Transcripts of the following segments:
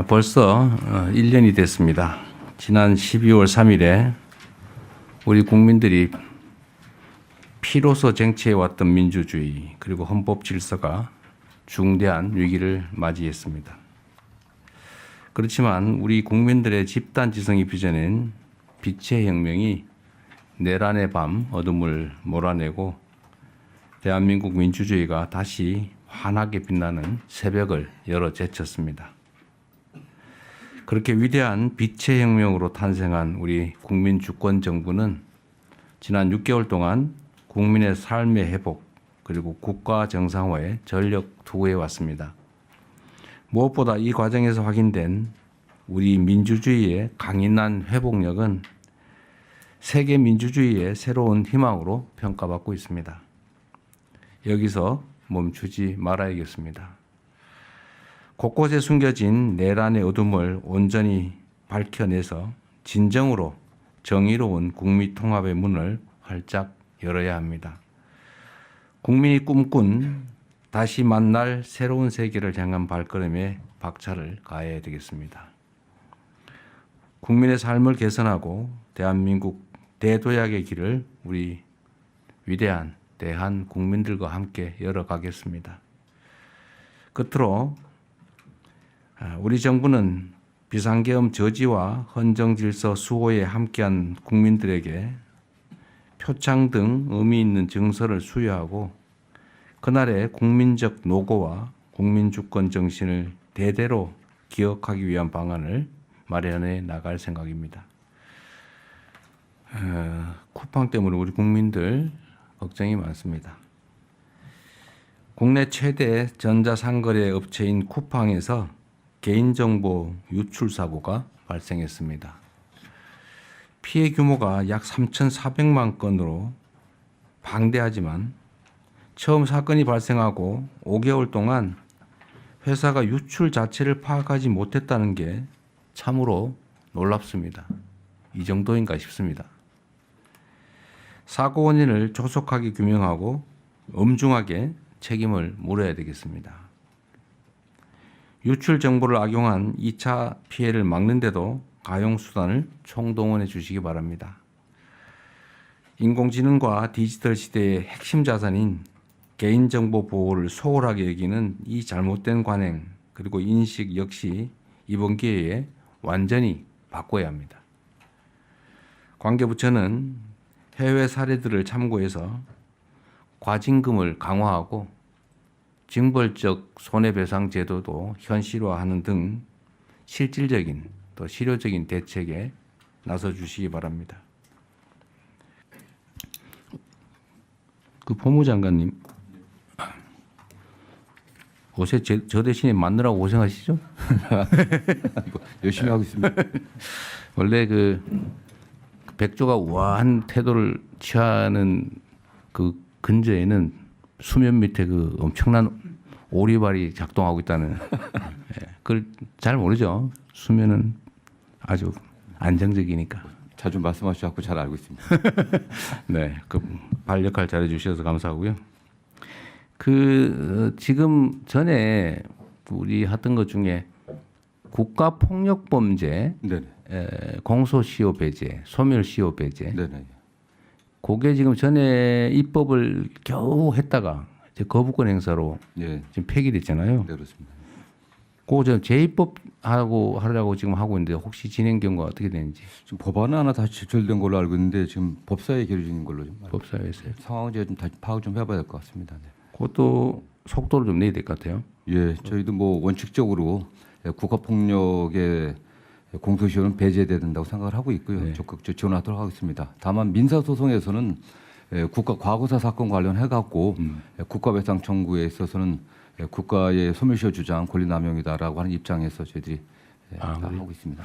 벌써 1년이 됐습니다. 지난 12월 3일에 우리 국민들이 피로서 쟁취해왔던 민주주의 그리고 헌법 질서가 중대한 위기를 맞이했습니다. 그렇지만 우리 국민들의 집단 지성이 빚어낸 빛의 혁명이 내란의 밤 어둠을 몰아내고 대한민국 민주주의가 다시 환하게 빛나는 새벽을 열어 제쳤습니다. 그렇게 위대한 빛의 혁명으로 탄생한 우리 국민 주권 정부는 지난 6개월 동안 국민의 삶의 회복 그리고 국가 정상화에 전력 투구해 왔습니다. 무엇보다 이 과정에서 확인된 우리 민주주의의 강인한 회복력은 세계 민주주의의 새로운 희망으로 평가받고 있습니다. 여기서 멈추지 말아야겠습니다. 곳곳에 숨겨진 내란의 어둠을 온전히 밝혀내서 진정으로 정의로운 국민 통합의 문을 활짝 열어야 합니다. 국민이 꿈꾼 다시 만날 새로운 세계를 향한 발걸음에 박차를 가해야 되겠습니다. 국민의 삶을 개선하고 대한민국 대도약의 길을 우리 위대한 대한 국민들과 함께 열어가겠습니다. 끝으로 우리 정부는 비상계엄 저지와 헌정질서 수호에 함께한 국민들에게 표창 등 의미 있는 증서를 수여하고 그날의 국민적 노고와 국민주권 정신을 대대로 기억하기 위한 방안을 마련해 나갈 생각입니다. 쿠팡 때문에 우리 국민들 걱정이 많습니다. 국내 최대 전자상거래 업체인 쿠팡에서 개인정보 유출 사고가 발생했습니다. 피해 규모가 약 3,400만 건으로 방대하지만 처음 사건이 발생하고 5개월 동안 회사가 유출 자체를 파악하지 못했다는 게 참으로 놀랍습니다. 이 정도인가 싶습니다. 사고 원인을 조속하게 규명하고 엄중하게 책임을 물어야 되겠습니다. 유출 정보를 악용한 2차 피해를 막는데도 가용수단을 총동원해 주시기 바랍니다. 인공지능과 디지털 시대의 핵심 자산인 개인정보 보호를 소홀하게 여기는 이 잘못된 관행 그리고 인식 역시 이번 기회에 완전히 바꿔야 합니다. 관계부처는 해외 사례들을 참고해서 과징금을 강화하고 징벌적 손해배상 제도도 현실화하는 등 실질적인 또 실효적인 대책에 나서 주시기 바랍니다. 그 법무장관님 요새 저 대신에 맞느라고 고생하시죠? 열심히 하고 있습니다. 원래 그 백조가 우아한 태도를 취하는 그 근저에는 수면 밑에 그 엄청난 오리발이 작동하고 있다는 그걸 잘 모르죠. 수면은 아주 안정적이니까. 자주 말씀하셔서 잘 알고 있습니다. 네, 그 발 역할 잘해 주셔서 감사하고요. 그 지금 전에 우리 하던 것 중에 국가폭력범죄, 공소시효 배제, 소멸시효 배제. 네네. 그게 지금 전에 입법을 겨우 했다가 이제 거부권 행사로 지금 폐기됐잖아요. 네, 그렇습니다. 그저 재입법하고 하려고 지금 하고 있는데 혹시 진행 경과 어떻게 되는지. 지금 법안 하나 다시 제출된 걸로 알고 있는데 지금 법사위에 계류 중인 걸로 좀 법사위에서요. 상황을 제가 좀 다시 파악 좀 해봐야 될 것 같습니다. 네. 그것도 속도를 좀 내야 될 것 같아요. 예, 저희도 뭐 원칙적으로 국가폭력의 공소시효는 배제돼야 된다고 생각을 하고 있고요. 네. 적극 지원하도록 하겠습니다. 다만 민사소송에서는 국가 과거사 사건 관련해갖고 국가배상 청구에 있어서는 국가의 소멸시효 주장 권리남용이다라고 하는 입장에서 저희들이 하고 있습니다.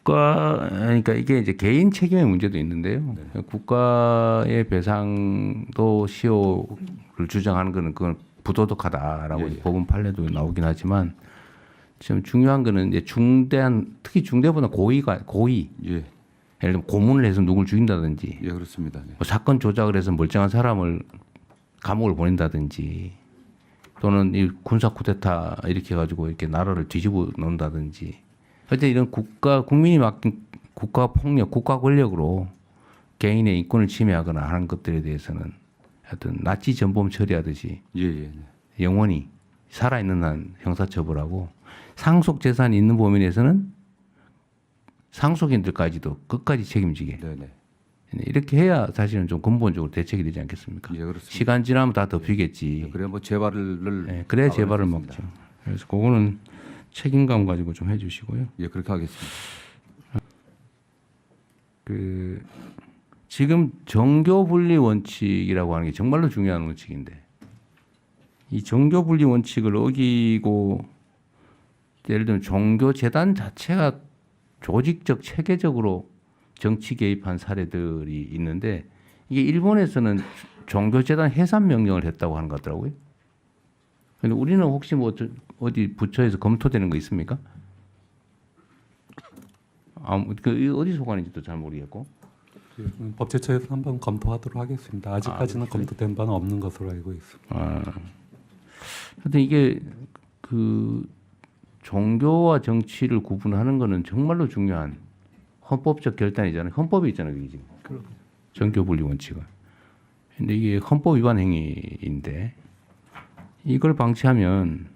그러니까 이게 이제 개인 책임의 문제도 있는데요. 국가의 배상도 시효를 주장하는 거는 그건 부도덕하다라고 법원 판례도 나오긴 하지만 지금 중요한 거는 이제 중대한 특히 중대보다 고의 예를 들면 고문을 해서 누굴 죽인다든지 그렇습니다. 네. 뭐 사건 조작을 해서 멀쩡한 사람을 감옥을 보낸다든지 또는 이 군사 쿠데타 이렇게 해가지고 이렇게 나라를 뒤집어 놓는다든지 하여튼 이런 국민이 맡긴 국가 폭력, 국가 권력으로 개인의 인권을 침해하거나 하는 것들에 대해서는 하여튼 나치 전범 처리하듯이 예. 영원히 살아있는 한 형사처벌하고 상속 재산이 있는 범위 내에서는 상속인들까지도 끝까지 책임지게 네네. 이렇게 해야 사실은 좀 근본적으로 대책이 되지 않겠습니까? 예, 그렇습니다. 시간 지나면 다 덮이겠지. 그래 뭐 재발을 네, 그래야 막을 재발을 수 먹죠. 있습니다. 그래서 그거는 책임감 가지고 좀 해주시고요. 예, 그렇게 하겠습니다. 그 지금 정교 분리 원칙이라고 하는 게 정말로 중요한 원칙인데 이 정교 분리 원칙을 어기고 예를 들면 종교 재단 자체가 조직적 체계적으로 정치 개입한 사례들이 있는데 이게 일본에서는 종교 재단 해산 명령을 했다고 하는 것 같더라고요. 근데 우리는 혹시 뭐 어디 부처에서 검토되는 거 있습니까? 그 어디 소관인지도 잘 모르겠고. 법제처에서 한번 검토하도록 하겠습니다. 아직까지는 검토된 바는 없는 것으로 알고 있습니다. 하여튼 이게 그 종교와 정치를 구분하는 거는 정말로 중요한 헌법적 결단이잖아요. 헌법에 있잖아요, 이게 지금. 정교 분리 원칙은. 근데 이게 헌법 위반 행위인데 이걸 방치하면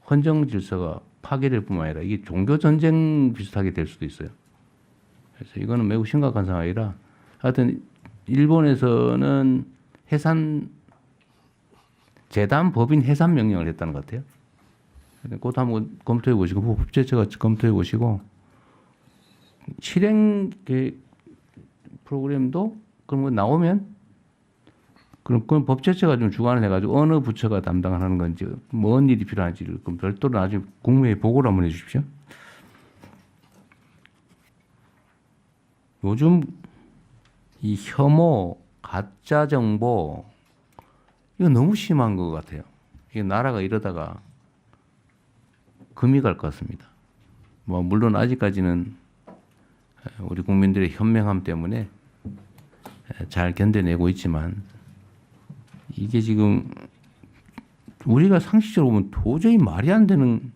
헌정 질서가 파괴될 뿐만 아니라 이게 종교 전쟁 비슷하게 될 수도 있어요. 그래서 이거는 매우 심각한 상황이라 하여튼 일본에서는 해산 재단 법인 해산 명령을 했다는 것 같아요. 그것도 한번 검토해 보시고 법제처가 검토해 보시고 실행 프로그램도 그런 거 나오면 그럼 그건 법제처가 좀 주관을 해가지고 어느 부처가 담당하는 건지 뭔 일이 필요한지를 그럼 별도로 나중에 국무회의 보고를 한번 해주십시오. 요즘 이 혐오, 가짜 정보 이거 너무 심한 것 같아요. 이게 나라가 이러다가 금이 갈 것 같습니다. 뭐 물론 아직까지는 우리 국민들의 현명함 때문에 잘 견뎌내고 있지만 이게 지금 우리가 상식적으로 보면 도저히 말이 안 되는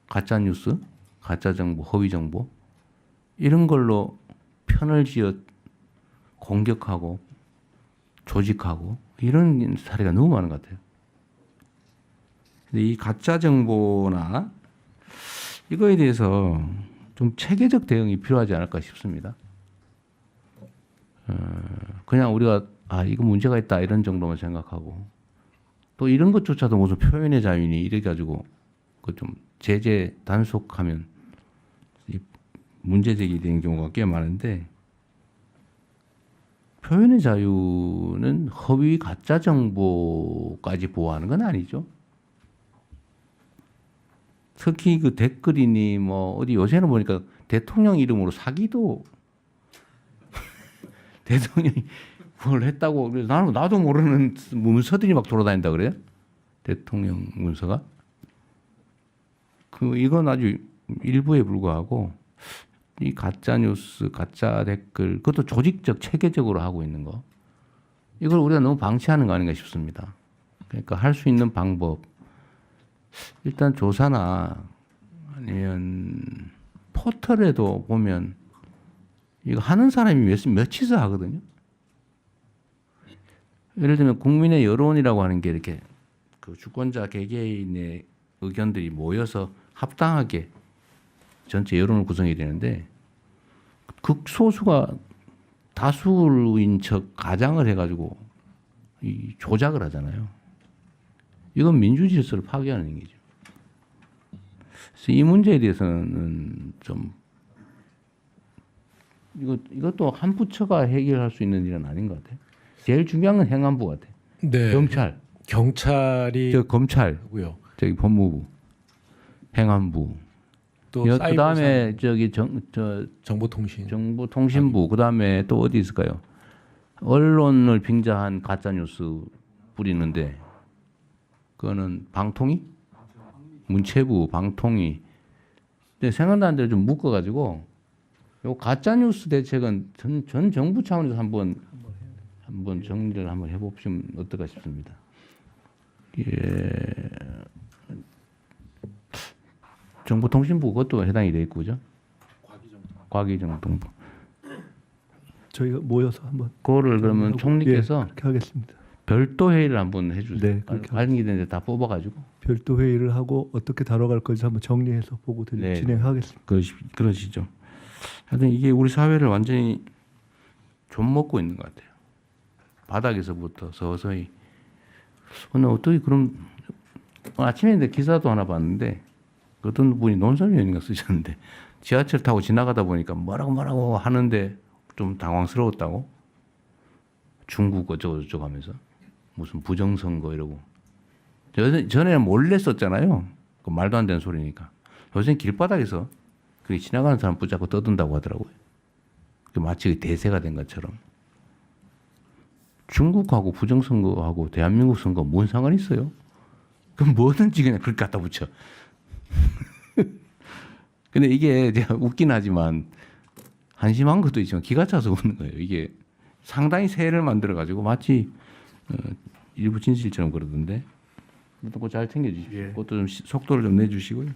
가짜 뉴스, 가짜 정보, 허위 정보 이런 걸로 편을 지어 공격하고 조직하고 이런 사례가 너무 많은 것 같아요. 근데 이 가짜 정보나 이거에 대해서 좀 체계적 대응이 필요하지 않을까 싶습니다. 그냥 우리가 이거 문제가 있다 이런 정도만 생각하고 또 이런 것조차도 무슨 표현의 자유니 이래 가지고 그 좀 제재 단속하면 문제 제기되는 경우가 꽤 많은데 표현의 자유는 허위 가짜 정보까지 보호하는 건 아니죠. 특히 그 댓글이니 뭐 어디 요새는 보니까 대통령 이름으로 사기도 대통령이 그걸 했다고 그래서 나도 모르는 문서들이 막 돌아다닌다 그래요? 대통령 문서가? 이건 아주 일부에 불과하고 이 가짜 뉴스, 가짜 댓글 그것도 조직적 체계적으로 하고 있는 거 이걸 우리가 너무 방치하는 거 아닌가 싶습니다. 그러니까 할 수 있는 방법 일단 조사나 아니면 포털에도 보면 이거 하는 사람이 몇이서 하거든요. 예를 들면 국민의 여론이라고 하는 게 이렇게 그 주권자 개개인의 의견들이 모여서 합당하게 전체 여론을 구성해야 되는데 극소수가 다수인 척 가장을 해가지고 이 조작을 하잖아요. 이건 민주 질서를 파괴하는 얘기죠. 그래서 이 문제에 대해서는 좀 이것도 한 부처가 해결할 수 있는 일은 아닌 것 같아요. 제일 중요한 건 행안부 같아요. 네. 경찰이 검찰, 고요. 저기 법무부, 행안부. 또 그다음에 정보통신. 정보통신부. 그다음에 또 어디 있을까요? 언론을 빙자한 가짜 뉴스 뿌리는데 그거는 방통위, 문체부, 방통위. 근데 생각나는 대로 좀 묶어가지고 요 가짜 뉴스 대책은 전 정부 차원에서 한번 정리를 한번 해보시면 어떨까 싶습니다. 예, 정보통신부 그것도 해당이 돼 있고 그죠? 과기정통부. 저희가 모여서 한번 그거를 그러면 하고, 총리께서 예, 그렇게 하겠습니다. 별도 회의를 한번 해주세요. 네, 그렇게 관계된 데 다 뽑아가지고 별도 회의를 하고 어떻게 다뤄갈 건지 한번 정리해서 보고 네. 진행하겠습니다. 그러시죠. 하여튼 이게 우리 사회를 완전히 좀 먹고 있는 것 같아요. 바닥에서부터 서서히. 오늘 어떻게 그럼 아침에 근데 기사도 하나 봤는데 어떤 분이 논설위원인가 쓰셨는데 지하철 타고 지나가다 보니까 뭐라고 하는데 좀 당황스러웠다고. 중국 어쩌고저쩌고 하면서 무슨 부정선거 이러고. 전에는 몰래 썼잖아요. 그 말도 안 되는 소리니까. 요새는 길바닥에서 그게 지나가는 사람 붙잡고 떠든다고 하더라고요. 그 마치 대세가 된 것처럼. 중국하고 부정선거하고 대한민국 선거 뭔 상관이 있어요? 그럼 뭐든지 그냥 그렇게 갖다 붙여. 근데 이게 제가 웃긴 하지만 한심한 것도 있지만 기가 차서 웃는 거예요. 이게 상당히 새해를 만들어가지고 마치 일부 진실처럼 그러던데. 그것도 잘 챙겨주십시오. 그것도 좀 속도를 좀 내주시고요.